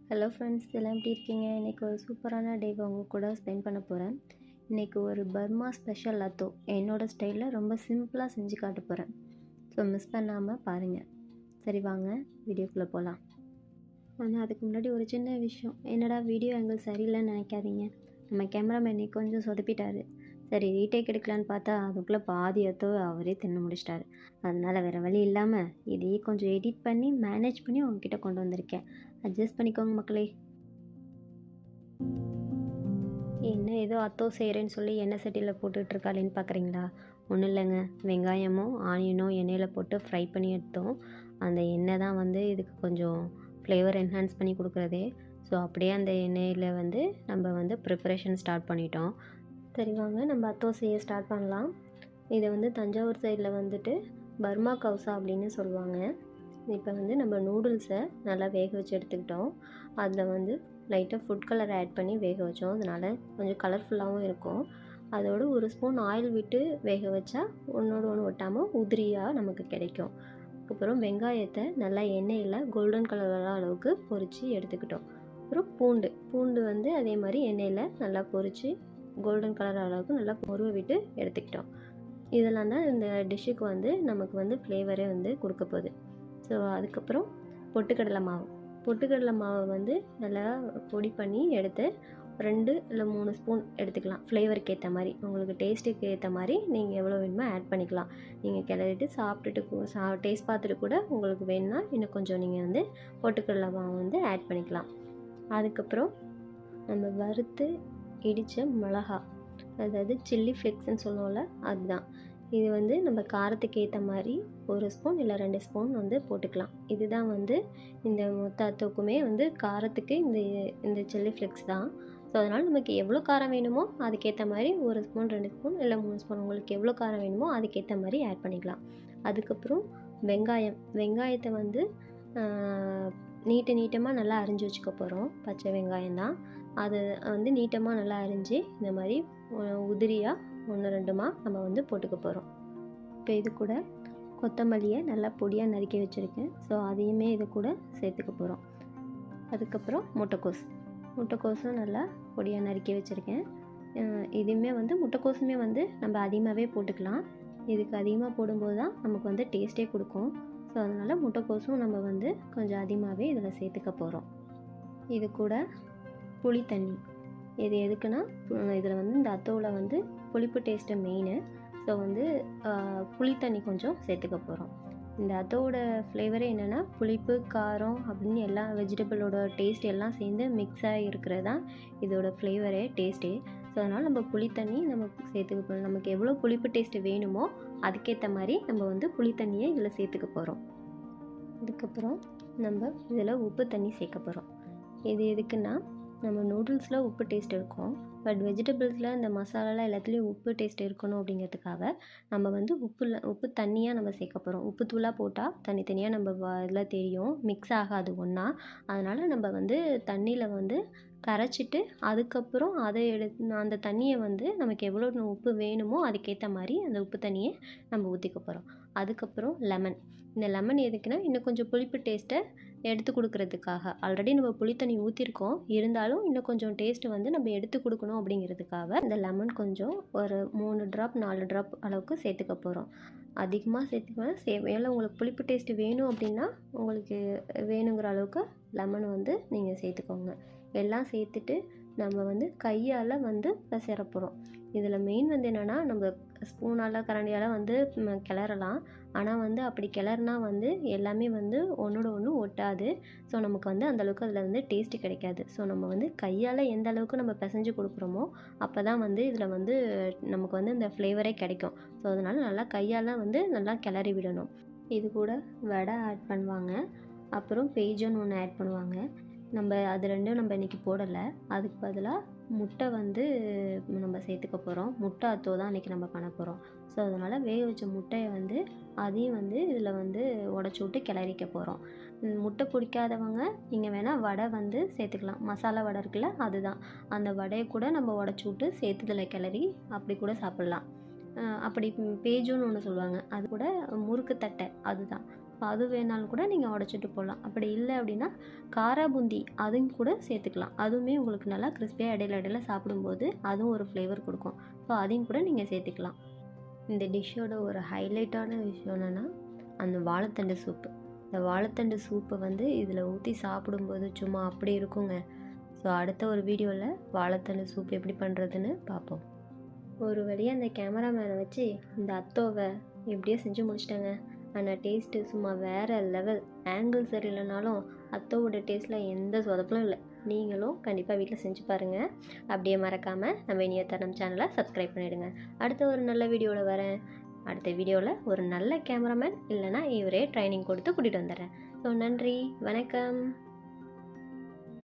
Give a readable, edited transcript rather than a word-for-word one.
Hello friends, எல்லாம் எப்படி இருக்கீங்க? இன்றைக்கி ஒரு சூப்பரான டேவை உங்கள் கூட ஸ்பெண்ட் பண்ண போகிறேன். இன்றைக்கி ஒரு பர்மா ஸ்பெஷல் அத்தோ என்னோடய ஸ்டைலில் ரொம்ப சிம்பிளாக செஞ்சு காட்ட போகிறேன். ஸோ மிஸ் பண்ணாமல் பாருங்கள். சரி வாங்க வீடியோக்குள்ளே போகலாம். ஆனால் அதுக்கு முன்னாடி ஒரு சின்ன விஷயம், என்னடா வீடியோ ஆங்கிள் சரியில்லைன்னு நினைக்காதீங்க. நம்ம கேமராமேன் இன்னைக்கு கொஞ்சம் சொதப்பிட்டார். சரி ரீடேக் எடுக்கலான்னு பார்த்தா அதுக்குள்ளே பாதி அத்தோ அவரே தின்னு முடிச்சிட்டாரு. அதனால் வேறு வழி இல்லாமல் இதையே கொஞ்சம் எடிட் பண்ணி மேனேஜ் பண்ணி உங்ககிட்ட கொண்டு வந்திருக்கேன். அட்ஜஸ்ட் பண்ணிக்கோங்க மக்களே. என்ன ஏதோ அத்தோ செய்கிறேன்னு சொல்லி எண்ணெய் சட்டியில் போட்டுட்ருக்காளேன்னு பார்க்குறீங்களா? ஒன்றும் இல்லைங்க, வெங்காயமும் ஆனியனும் எண்ணெயில் போட்டு ஃப்ரை பண்ணி எடுத்தோம். அந்த எண்ணெய் தான் வந்து இதுக்கு கொஞ்சம் ஃப்ளேவர் என்ஹான்ஸ் பண்ணி கொடுக்குறதே. ஸோ அப்படியே அந்த எண்ணெயில் வந்து நம்ம வந்து ப்ரிப்பரேஷன் ஸ்டார்ட் பண்ணிட்டோம். சரி வாங்க நம்ம அத்தோ செய்ய ஸ்டார்ட் பண்ணலாம். இதை வந்து தஞ்சாவூர் சைடில் வந்துட்டு பர்மா கவுசா அப்படின்னு சொல்லுவாங்க. இப்போ வந்து நம்ம நூடுல்ஸை நல்லா வேக வச்சு எடுத்துக்கிட்டோம். அதில் வந்து லைட்டாக ஃபுட் கலர் ஆட் பண்ணி வேக வச்சோம். அதனால் கொஞ்சம் கலர்ஃபுல்லாகவும் இருக்கும். அதோடு ஒரு ஸ்பூன் ஆயில் விட்டு வேக வச்சா ஒன்றோடு ஒன்று ஒட்டாமல் உதிரியாக நமக்கு கிடைக்கும். அதுக்கப்புறம் வெங்காயத்தை நல்லா எண்ணெயில் கோல்டன் கலர் வர அளவுக்கு பொரித்து எடுத்துக்கிட்டோம். அப்புறம் பூண்டு வந்து அதே மாதிரி எண்ணெயில் நல்லா பொரித்து கோல்டன் கலர் அளவுக்கு நல்லா பொருவ விட்டு எடுத்துக்கிட்டோம். இதெல்லாம் தான் இந்த டிஷ்ஷுக்கு வந்து நமக்கு வந்து ஃப்ளேவரே வந்து கொடுக்க போகுது. ஸோ அதுக்கப்புறம் பொட்டுக்கடலை மாவை வந்து நல்லா பொடி பண்ணி எடுத்து 2 இல்லை 3 ஸ்பூன் எடுத்துக்கலாம். ஃப்ளேவருக்கு ஏற்ற மாதிரி, உங்களுக்கு டேஸ்ட்டுக்கு ஏற்ற மாதிரி நீங்கள் எவ்வளோ வேணுமோ ஆட் பண்ணிக்கலாம். நீங்கள் கிளறிட்டு சாப்பிட்டுட்டு டேஸ்ட் பார்த்துட்டு கூட உங்களுக்கு வேணும்னா இன்னும் கொஞ்சம் நீங்கள் வந்து பொட்டுக்கடலை மாவு வந்து ஆட் பண்ணிக்கலாம். அதுக்கப்புறம் நம்ம வறுத்து இடித்த மிளகா, அதாவது சில்லி ஃப்ளேக்ஸ்ன்னு சொல்லுவோம்ல, அதுதான். இது வந்து நம்ம காரத்துக்கு ஏற்ற மாதிரி 1 ஸ்பூன் இல்லை 2 ஸ்பூன் வந்து போட்டுக்கலாம். இதுதான் வந்து இந்த மொத்த அத்தோக்குமே வந்து காரத்துக்கு இந்த சில்லி ஃப்ளேக்ஸ் தான். ஸோ அதனால் நமக்கு எவ்வளோ காரம் வேணுமோ அதுக்கேற்ற மாதிரி 1 ஸ்பூன் 2 ஸ்பூன் இல்லை 3 ஸ்பூன் உங்களுக்கு எவ்வளோ காரம் வேணுமோ அதுக்கேற்ற மாதிரி ஆட் பண்ணிக்கலாம். அதுக்கப்புறம் வெங்காயத்தை வந்து நீட்டமாக நல்லா அரிஞ்சு வச்சுக்க போகிறோம். பச்சை வெங்காயம் தான். அது வந்து நீட்டமாக நல்லா அரிஞ்சு இந்த மாதிரி உதிரியாக 1-2மா நம்ம வந்து போட்டுக்க போகிறோம். இப்போ இது கூட கொத்தமல்லியை நல்லா பொடியாக நறுக்கி வச்சுருக்கேன். ஸோ அதையுமே இது கூட சேர்த்துக்க போகிறோம். அதுக்கப்புறம் முட்டைக்கோஸும் நல்லா பொடியாக நறுக்கி வச்சுருக்கேன். இதுவுமே வந்து முட்டைக்கோஸுமே வந்து நம்ம அதிகமாகவே போட்டுக்கலாம். இதுக்கு அதிகமாக போடும்போது தான் நமக்கு வந்து டேஸ்ட்டே கொடுக்கும். ஸோ அதனால் முட்டைக்கோஸும் நம்ம வந்து கொஞ்சம் அதிகமாகவே இதில் சேர்த்துக்க போகிறோம். இது கூட புளி தண்ணி, இது எதுக்குன்னா இதில் வந்து இந்த அத்தோவில் வந்து புளிப்பு டேஸ்ட்டு மெயின். ஸோ வந்து புளி தண்ணி கொஞ்சம் சேர்த்துக்க போகிறோம். இந்த அத்தோட ஃப்ளேவரே என்னென்னா புளிப்பு காரம் அப்படின்னு எல்லா வெஜிடபிளோட டேஸ்ட் எல்லாம் சேர்ந்து மிக்ஸாக இருக்கிறது தான் இதோட ஃப்ளேவரே டேஸ்ட்டே. ஸோ அதனால் நம்ம புளி தண்ணி நமக்கு சேர்த்துக்க போகிறோம். நமக்கு எவ்வளோ புளிப்பு டேஸ்ட்டு வேணுமோ அதுக்கேற்ற மாதிரி நம்ம வந்து புளி தண்ணியை இதில் சேர்த்துக்க போகிறோம். அதுக்கப்புறம் நம்ம இதில் உப்பு தண்ணி சேர்க்க போகிறோம். இது எதுக்குன்னா நம்ம நூடுல்ஸில் உப்பு டேஸ்ட் இருக்கும், பட் வெஜிடபிள்ஸில் இந்த மசாலாலாம் எல்லாத்துலேயும் உப்பு டேஸ்ட் இருக்கணும் அப்படிங்கிறதுக்காக நம்ம வந்து உப்பு தண்ணியாக நம்ம சேர்க்க போகிறோம். உப்பு தூளாக போட்டால் தனித்தனியாக நம்ம இதில் தெரியும், மிக்ஸ் ஆகாது ஒன்றா. அதனால் நம்ம வந்து தண்ணியில் வந்து கரைச்சிட்டு அதுக்கப்புறம் அதை அந்த தண்ணியை வந்து நமக்கு எவ்வளோ உப்பு வேணுமோ அதுக்கேற்ற மாதிரி அந்த உப்பு தண்ணியை நம்ம ஊற்றிக்க போகிறோம். அதுக்கப்புறம் இந்த லெமன் எதுக்குன்னா இன்னும் கொஞ்சம் புளிப்பு டேஸ்ட்டை எடுத்து கொடுக்கறதுக்காக. ஆல்ரெடி நம்ம புளித்தண்ணி ஊற்றிருக்கோம், இருந்தாலும் இன்னும் கொஞ்சம் டேஸ்ட்டு வந்து நம்ம எடுத்து கொடுக்கணும் அப்படிங்கிறதுக்காக இந்த லெமன் கொஞ்சம் ஒரு 3 ட்ராப் 4 ட்ராப் அளவுக்கு சேர்த்துக்க போகிறோம். அதிகமாக சேர்த்துக்கலாம். ஏன்னா உங்களுக்கு புளிப்பு டேஸ்ட்டு வேணும் அப்படின்னா உங்களுக்கு வேணுங்கிற அளவுக்கு லெமன் வந்து நீங்கள் சேர்த்துக்கோங்க. எல்லாம் சேர்த்துட்டு நம்ம வந்து கையால் வந்து பெசற போகிறோம். இதில் மெயின் வந்து என்னென்னா நம்ம ஸ்பூனால் கரண்டியால் வந்து கிளறலாம். ஆனால் வந்து அப்படி கிளறுனா வந்து எல்லாமே வந்து ஒன்றோட ஒன்று ஒட்டாது. ஸோ நமக்கு வந்து அந்தளவுக்கு அதில் வந்து டேஸ்ட்டு கிடைக்காது. ஸோ நம்ம வந்து கையால் எந்த அளவுக்கு நம்ம பிசைஞ்சு கொடுக்குறோமோ அப்போ தான் வந்து இதில் வந்து நமக்கு வந்து இந்த ஃப்ளேவரே கிடைக்கும். ஸோ அதனால் நல்லா கையால் வந்து நல்லா கிளறி விடணும். இது கூட வடை ஆட் பண்ணுவாங்க, அப்புறம் பேஜோன்னு ஒன்று ஆட் பண்ணுவாங்க. நம்ம அது ரெண்டும் நம்ம இன்றைக்கி போடலை. அதுக்கு பதிலாக முட்டை வந்து நம்ம சேர்த்துக்க போகிறோம். முட்டை அத்தோ தான் இன்றைக்கி நம்ம பண்ண போகிறோம். ஸோ அதனால் வேக வச்ச முட்டையை வந்து அதையும் வந்து இதில் வந்து உடச்சி விட்டு கிளறிக்க போகிறோம். முட்டை பிடிக்காதவங்க நீங்கள் வேணால் வடை வந்து சேர்த்துக்கலாம். மசாலா வடை இருக்குல்ல, அதுதான். அந்த வடையை கூட நம்ம உடச்சி விட்டு சேர்த்து இதில் கிளறி அப்படி கூட சாப்பிட்லாம். அப்படி பேஜோன்னு ஒன்று சொல்லுவாங்க, அது கூட முறுக்கு தட்டை, அதுதான். அது வேணாலும் கூட நீங்கள் உடச்சிட்டு போடலாம். அப்படி இல்லை அப்படின்னா காரா பூந்தி அதையும் கூட சேர்த்துக்கலாம். அதுவுமே உங்களுக்கு நல்லா கிறிஸ்பியாக இடையில இடையில சாப்பிடும்போது அதுவும் ஒரு ஃப்ளேவர் கொடுக்கும். ஸோ அதையும் கூட நீங்கள் சேர்த்துக்கலாம். இந்த டிஷ்ஷோட ஒரு ஹைலைட்டான விஷயம் என்னென்னா அந்த வாழைத்தண்டு சூப்பு. இந்த வாழைத்தண்டு சூப்பை வந்து இதில் ஊற்றி சாப்பிடும்போது சும்மா அப்படி இருக்குங்க. ஸோ அடுத்த ஒரு வீடியோவில் வாழைத்தண்டு சூப் எப்படி பண்ணுறதுன்னு பார்ப்போம். ஒரு வழியாக அந்த கேமராமேனை வச்சு இந்த அத்தோவை எப்படியோ செஞ்சு முடிச்சிட்டாங்க. ஆனால் டேஸ்ட்டு சும்மா வேறு லெவல். ஆங்கிள் சரியில்லைனாலும் அத்தோவோட டேஸ்ட்டில் எந்த சொதப்பலும் இல்லை. நீங்களும் கண்டிப்பாக வீட்டில் செஞ்சு பாருங்கள். அப்படியே மறக்காமல் நம்ம இனியத்தனம் சேனலை சப்ஸ்கிரைப் பண்ணிவிடுங்க. அடுத்த ஒரு நல்ல வீடியோவில் வரேன். அடுத்த வீடியோவில் ஒரு நல்ல கேமராமேன் இல்லைனா இவரே ட்ரைனிங் கொடுத்து கூட்டிகிட்டு வந்துடுறேன். ஸோ நன்றி, வணக்கம்.